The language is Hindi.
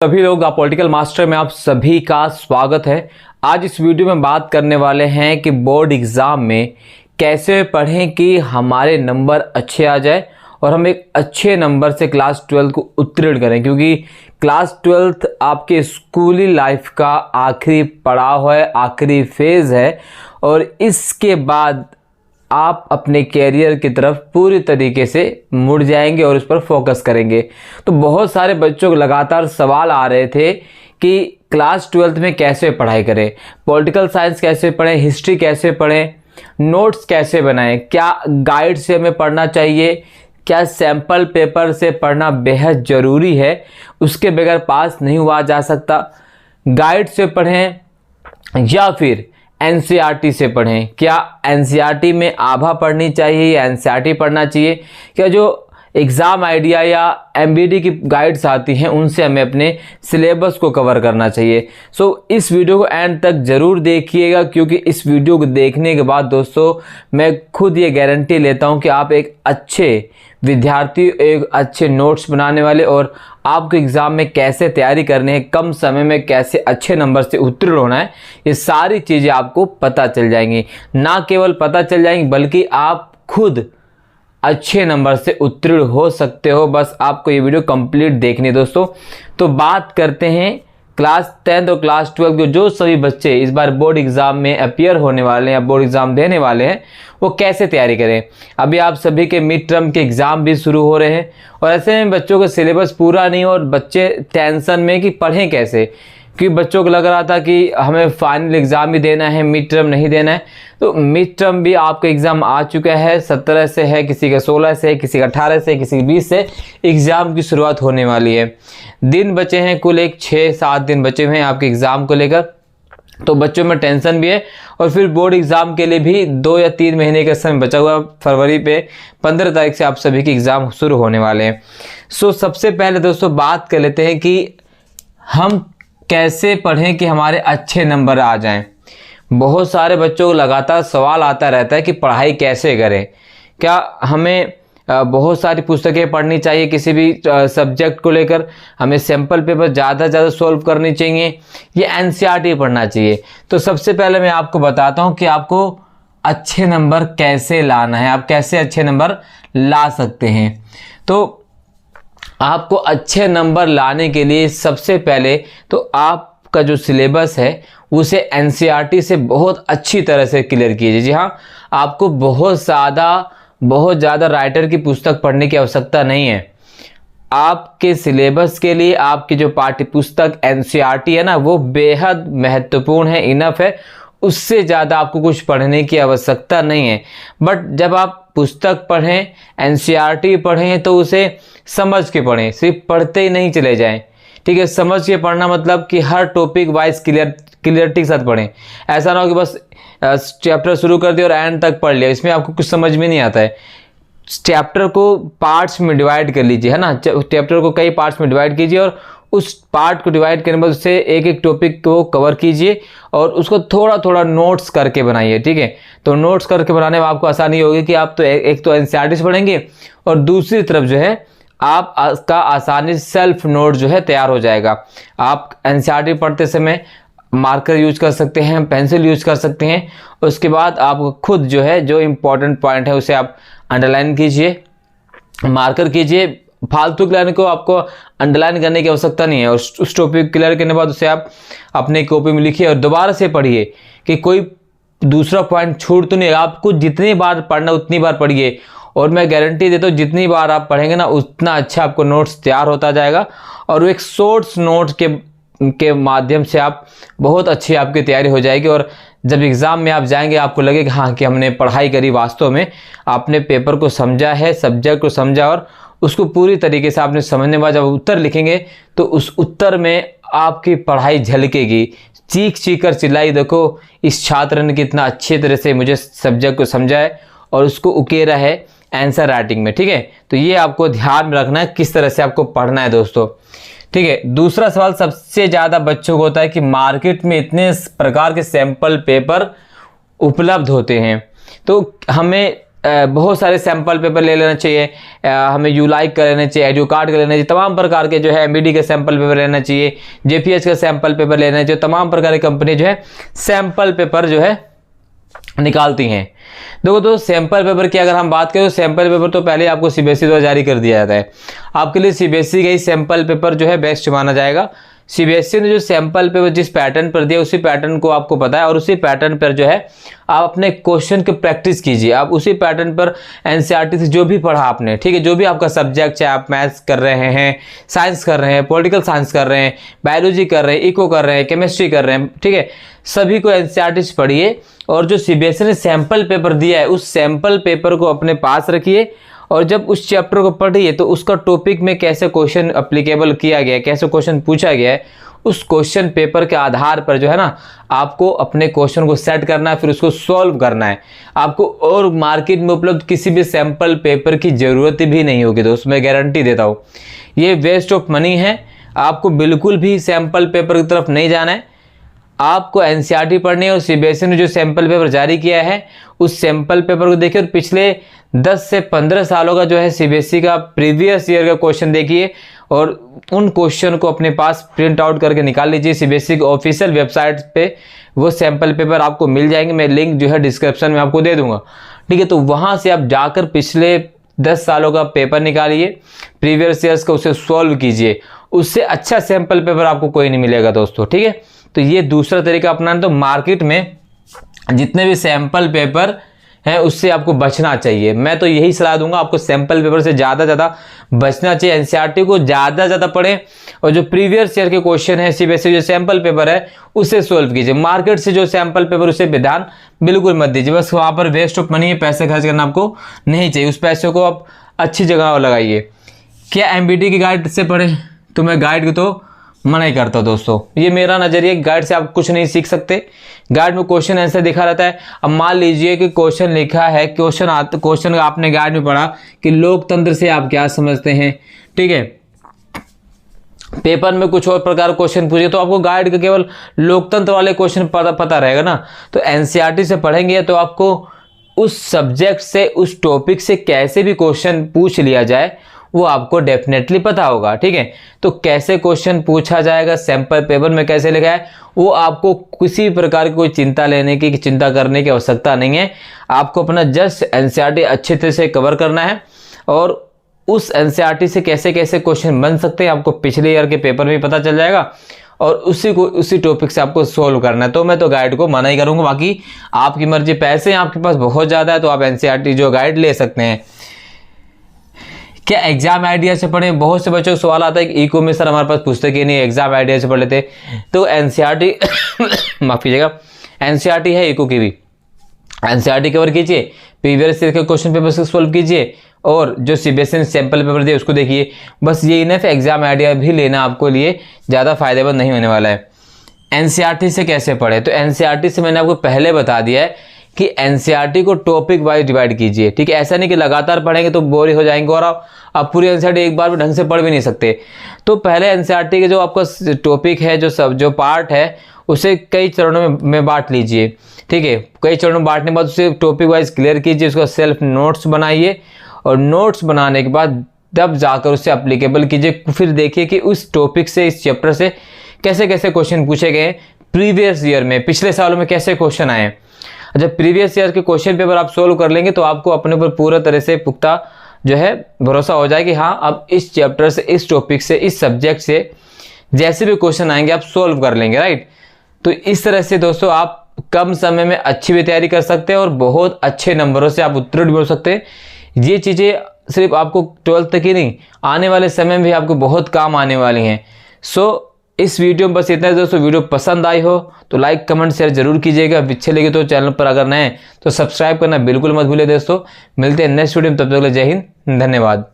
सभी लोग पॉलिटिकल मास्टर में आप सभी का स्वागत है। आज इस वीडियो में बात करने वाले हैं कि बोर्ड एग्ज़ाम में कैसे पढ़ें कि हमारे नंबर अच्छे आ जाए और हम एक अच्छे नंबर से क्लास 12 को उत्तीर्ण करें, क्योंकि क्लास 12 आपके स्कूली लाइफ का आखिरी पड़ाव है, आखिरी फेज़ है और इसके बाद आप अपने कैरियर की तरफ पूरी तरीके से मुड़ जाएंगे और उस पर फोकस करेंगे। तो बहुत सारे बच्चों को लगातार सवाल आ रहे थे कि क्लास 12 में कैसे पढ़ाई करें, पॉलिटिकल साइंस कैसे पढ़ें, हिस्ट्री कैसे पढ़ें, नोट्स कैसे बनाएं, क्या गाइड से हमें पढ़ना चाहिए, क्या सैम्पल पेपर से पढ़ना बेहद ज़रूरी है, उसके बगैर पास नहीं हुआ जा सकता, गाइड से पढ़ें या फिर एनसीईआरटी से पढ़ें, क्या एनसीईआरटी में आभा पढ़नी चाहिए या एनसीईआरटी पढ़ना चाहिए, क्या जो एग्ज़ाम आइडिया या एमबीडी की गाइड्स आती हैं उनसे हमें अपने सिलेबस को कवर करना चाहिए। सो इस वीडियो को एंड तक ज़रूर देखिएगा, क्योंकि इस वीडियो को देखने के बाद दोस्तों मैं खुद ये गारंटी लेता हूँ कि आप एक अच्छे विद्यार्थी, एक अच्छे नोट्स बनाने वाले और आपको एग्ज़ाम में कैसे तैयारी करनी है, कम समय में कैसे अच्छे नंबर से उत्तीर्ण होना है, ये सारी चीज़ें आपको पता चल जाएंगी। ना केवल पता चल जाएंगी बल्कि आप खुद अच्छे नंबर से उत्तीर्ण हो सकते हो। बस आपको ये वीडियो कंप्लीट देखनी है दोस्तों। तो बात करते हैं क्लास 10 और क्लास 12 के जो सभी बच्चे इस बार बोर्ड एग्ज़ाम में अपीयर होने वाले हैं या बोर्ड एग्ज़ाम देने वाले हैं, वो कैसे तैयारी करें। अभी आप सभी के मिड टर्म के एग्ज़ाम भी शुरू हो रहे हैं और ऐसे में बच्चों का सिलेबस पूरा नहीं और बच्चे टेंशन में कि पढ़ें कैसे, क्योंकि बच्चों को लग रहा था कि हमें फाइनल एग्ज़ाम भी देना है, मिड टर्म नहीं देना है। तो मिड टर्म भी आपका एग्ज़ाम आ चुका है, 17 से है, किसी का 16 से है, किसी का 18 से, किसी का 20 से एग्ज़ाम की शुरुआत होने वाली है। दिन बचे हैं कुल एक 6-7 दिन बचे हुए हैं आपके एग्ज़ाम को लेकर, तो बच्चों में टेंशन भी है और फिर बोर्ड एग्ज़ाम के लिए भी 2 या 3 महीने का समय बचा हुआ। फरवरी पे 15 तारीख से आप सभी के एग्ज़ाम शुरू होने वाले हैं। सो सबसे पहले दोस्तों बात कर लेते हैं कि हम कैसे पढ़ें कि हमारे अच्छे नंबर आ जाएं। बहुत सारे बच्चों को लगातार सवाल आता रहता है कि पढ़ाई कैसे करें, क्या हमें बहुत सारी पुस्तकें पढ़नी चाहिए किसी भी सब्जेक्ट को लेकर, हमें सैम्पल पेपर ज़्यादा से ज़्यादा सॉल्व करनी चाहिए, ये एनसीईआरटी पढ़ना चाहिए। तो सबसे पहले मैं आपको बताता हूँ कि आपको अच्छे नंबर कैसे लाना है, आप कैसे अच्छे नंबर ला सकते हैं। तो आपको अच्छे नंबर लाने के लिए सबसे पहले तो आपका जो सिलेबस है उसे एनसीईआरटी से बहुत अच्छी तरह से क्लियर कीजिए। जी हाँ, आपको बहुत ज़्यादा राइटर की पुस्तक पढ़ने की आवश्यकता नहीं है। आपके सिलेबस के लिए आपकी जो पाठ्य पुस्तक एनसीईआरटी है ना, वो बेहद महत्वपूर्ण है, इनफ है, उससे ज़्यादा आपको कुछ पढ़ने की आवश्यकता नहीं है। बट जब आप पुस्तक पढ़ें, एनसीईआरटी पढ़ें तो उसे समझ के पढ़ें, सिर्फ पढ़ते ही नहीं चले जाएं। ठीक है, समझ के पढ़ना मतलब कि हर टॉपिक वाइज क्लियरिटी के साथ पढ़ें। ऐसा ना हो कि बस चैप्टर शुरू कर दिया और एंड तक पढ़ लिया, इसमें आपको कुछ समझ में नहीं आता है। चैप्टर को पार्ट्स में डिवाइड कर लीजिए, है ना, चैप्टर को कई पार्ट्स में डिवाइड कीजिए और उस पार्ट को डिवाइड करने के बाद उससे एक एक टॉपिक को कवर कीजिए और उसको थोड़ा थोड़ा नोट्स करके बनाइए। ठीक है, तो नोट्स करके बनाने में आपको आसानी होगी कि आप तो एक तो एनसीईआरटी से पढ़ेंगे और दूसरी तरफ जो है आपका आसानी से सेल्फ नोट जो है तैयार हो जाएगा। आप एनसीईआरटी पढ़ते समय मार्कर यूज कर सकते हैं, पेंसिल यूज कर सकते हैं। उसके बाद आप खुद जो है जो इम्पोर्टेंट पॉइंट है उसे आप अंडरलाइन कीजिए, मार्कर कीजिए। फालतू की लाइन को आपको अंडरलाइन करने की आवश्यकता नहीं है और उस टॉपिक क्लियर करने के बाद उसे आप अपने कॉपी में लिखिए और दोबारा से पढ़िए कि कोई दूसरा पॉइंट छूट तो नहीं। आपको जितनी बार पढ़ना उतनी बार पढ़िए और मैं गारंटी देता हूँ जितनी बार आप पढ़ेंगे ना उतना अच्छा आपको नोट्स तैयार होता जाएगा और एक शॉर्ट्स नोट के माध्यम से आप बहुत अच्छी आपकी तैयारी हो जाएगी और जब एग्ज़ाम में आप जाएंगे आपको लगेगा हाँ कि हमने पढ़ाई करी, वास्तव में आपने पेपर को समझा है, सब्जेक्ट को समझा और उसको पूरी तरीके से आपने समझने के बाद जब उत्तर लिखेंगे तो उस उत्तर में आपकी पढ़ाई झलकेगी। चीख कर चिल्लाई, देखो इस छात्र ने कितना अच्छी तरह से मुझे सब्जेक्ट को समझा है और उसको उकेरा है आंसर राइटिंग में। ठीक है, तो ये आपको ध्यान में रखना है किस तरह से आपको पढ़ना है दोस्तों। ठीक है, दूसरा सवाल सबसे ज़्यादा बच्चों को होता है कि मार्केट में इतने प्रकार के सैंपल पेपर उपलब्ध होते हैं तो हमें बहुत सारे सैंपल पेपर ले लेना चाहिए, हमें यूलाइक कर लेना चाहिए, एडुकार्ड कर लेना चाहिए, तमाम प्रकार के जो है एमबीडी के सैंपल पेपर लेना चाहिए, जेपीएच का सैंपल पेपर लेना चाहिए। तमाम प्रकार की कंपनी जो है सैंपल पेपर जो है निकालती हैं। देखो तो सैंपल पेपर की अगर हम बात करें तो सैंपल पेपर तो पहले आपको सीबीएसई द्वारा जारी कर दिया जाता है। आपके लिए सीबीएसई का ही सैंपल पेपर जो है बेस्ट माना जाएगा। सीबीएसई ने जो सैंपल पेपर जिस पैटर्न पर दिया उसी पैटर्न को आपको पता है और उसी पैटर्न पर जो है आप अपने क्वेश्चन की प्रैक्टिस कीजिए। आप उसी पैटर्न पर एनसीईआरटी से जो भी पढ़ा आपने, ठीक है, जो भी आपका सब्जेक्ट, चाहे आप मैथ्स कर रहे हैं, साइंस कर रहे हैं, पॉलिटिकल साइंस कर रहे हैं, बायोलॉजी कर रहे हैं, इको कर रहे हैं, केमिस्ट्री कर रहे हैं, ठीक है, सभी को एनसीईआरटी से पढ़िए और जो सीबीएसई ने सैंपल पेपर दिया है उस सैंपल पेपर को अपने पास रखिए और जब उस चैप्टर को पढ़िए तो उसका टॉपिक में कैसे क्वेश्चन अप्लीकेबल किया गया है, कैसे क्वेश्चन पूछा गया है, उस क्वेश्चन पेपर के आधार पर जो है ना आपको अपने क्वेश्चन को सेट करना है, फिर उसको सॉल्व करना है। आपको और मार्केट में उपलब्ध किसी भी सैंपल पेपर की ज़रूरत भी नहीं होगी दोस्तों, मैं गारंटी देता हूँ। ये वेस्ट ऑफ मनी है, आपको बिल्कुल भी सैंपल पेपर की तरफ नहीं जाना है। आपको एनसीईआरटी पढ़नी है और सीबीएसई ने जो सैंपल पेपर जारी किया है उस सैंपल पेपर को देखिए और पिछले 10 से 15 सालों का जो है सीबीएसई का प्रीवियस ईयर का क्वेश्चन देखिए और उन क्वेश्चन को अपने पास प्रिंट आउट करके निकाल लीजिए। सीबीएसई की ऑफिशियल वेबसाइट पे वो सैंपल पेपर आपको मिल जाएंगे, मैं लिंक जो है डिस्क्रिप्शन में आपको दे दूंगा, ठीक है। तो वहाँ से आप जाकर पिछले 10 सालों का पेपर निकालिए, प्रीवियस ईयर्स का, उसे सॉल्व कीजिए। उससे अच्छा सैंपल पेपर आपको कोई नहीं मिलेगा दोस्तों, ठीक है। तो ये दूसरा तरीका अपनाना। तो मार्केट में जितने भी सैंपल पेपर हैं उससे आपको बचना चाहिए। मैं तो यही सलाह दूंगा, आपको सैंपल पेपर से ज़्यादा बचना चाहिए। एनसीईआरटी को ज़्यादा पढ़ें और जो प्रीवियस ईयर के क्वेश्चन है सीबीएसई जो सैंपल पेपर है उसे सॉल्व कीजिए। मार्केट से जो सैंपल पेपर उसे ध्यान बिल्कुल मत दीजिए, बस वहाँ पर वेस्ट ऑफ मनी है, पैसे खर्च करना आपको नहीं चाहिए। उस पैसे को आप अच्छी जगह लगाइए। क्या एमबीडी की गाइड से पढ़ें? तो मैं गाइड को तो मना ही करता हूं दोस्तों, ये मेरा नजरिया। गाइड से आप कुछ नहीं सीख सकते। गाइड में क्वेश्चन आंसर दिखा रहता है। अब मान लीजिए कि क्वेश्चन लिखा है, क्वेश्चन आपने गाइड में पढ़ा कि लोकतंत्र से आप क्या समझते हैं, ठीक है, पेपर में कुछ और प्रकार क्वेश्चन पूछे तो आपको गाइड का केवल लोकतंत्र वाले क्वेश्चन पता रहेगा ना। तो एनसीईआरटी से पढ़ेंगे तो आपको उस सब्जेक्ट से, उस टॉपिक से कैसे भी क्वेश्चन पूछ लिया जाए वो आपको डेफिनेटली पता होगा, ठीक है। तो कैसे क्वेश्चन पूछा जाएगा, सैंपल पेपर में कैसे लिखा है, वो आपको किसी प्रकार की कोई चिंता करने की आवश्यकता नहीं है। आपको अपना जस्ट एनसीईआरटी अच्छे तरह से कवर करना है और उस एनसीईआरटी से कैसे कैसे क्वेश्चन बन सकते हैं आपको पिछले ईयर के पेपर में पता चल जाएगा और उसी टॉपिक से आपको सोल्व करना है। तो मैं तो गाइड को मना ही करूँगा, बाकी आपकी मर्जी। पैसे आपके पास बहुत ज़्यादा है तो आप एनसीईआरटी जो गाइड ले सकते हैं। क्या एग्जाम आइडिया से पढ़ें? बहुत से बच्चों को सवाल आता है कि इको में सर हमारे पास पुस्तक ही नहीं, एग्जाम आइडिया से पढ़ लेते। तो एनसीईआरटी माफ कीजिएगा, एनसीईआरटी है इको की भी, एनसीईआरटी कवर कीजिए, प्रीवियस ईयर के क्वेश्चन पेपर से सॉल्व कीजिए और जो सीबीएसई ने सैंपल पेपर दिए उसको देखिए। बस ये इनफ, एग्जाम आइडिया भी लेना आपको लिए ज़्यादा फायदेमंद नहीं होने वाला है। एनसीईआरटी से कैसे पढ़े? तो एनसीईआरटी से मैंने आपको पहले बता दिया है कि एनसीईआरटी को टॉपिक वाइज डिवाइड कीजिए, ठीक है। ऐसा नहीं कि लगातार पढ़ेंगे तो बोर हो जाएंगे और आप पूरी एनसीईआरटी एक बार में ढंग से पढ़ भी नहीं सकते। तो पहले एनसीईआरटी के जो आपका टॉपिक है, जो पार्ट है, उसे कई चरणों में बांट लीजिए, ठीक है। कई चरणों में बांटने के बाद उसे टॉपिक वाइज क्लियर कीजिए, उसका सेल्फ नोट्स बनाइए और नोट्स बनाने के बाद तब जाकर उसे अप्लीकेबल कीजिए। फिर देखिए कि उस टॉपिक से, इस चैप्टर से कैसे कैसे क्वेश्चन पूछे गए प्रीवियस ईयर में, पिछले सालों में कैसे क्वेश्चन आए। जब प्रीवियस ईयर के क्वेश्चन पेपर आप सोल्व कर लेंगे तो आपको अपने ऊपर पूरा तरह से पुख्ता जो है भरोसा हो जाए कि हाँ, अब इस चैप्टर से, इस टॉपिक से, इस सब्जेक्ट से जैसे भी क्वेश्चन आएंगे आप सोल्व कर लेंगे, राइट। तो इस तरह से दोस्तों आप कम समय में अच्छी भी तैयारी कर सकते हैं और बहुत अच्छे नंबरों से आप उत्तीर्ण भी हो सकते हैं। ये चीज़ें सिर्फ आपको 12th तक ही नहीं, आने वाले समय में भी आपको बहुत काम आने वाली हैं। सो इस वीडियो में बस इतना है दोस्तों। वीडियो पसंद आई हो तो लाइक, कमेंट, शेयर जरूर कीजिएगा। अच्छे लगे तो चैनल पर अगर नए तो सब्सक्राइब करना बिल्कुल मत भूलिए दोस्तों। मिलते हैं नेक्स्ट वीडियो में, तब तक के लिए जय हिंद, धन्यवाद।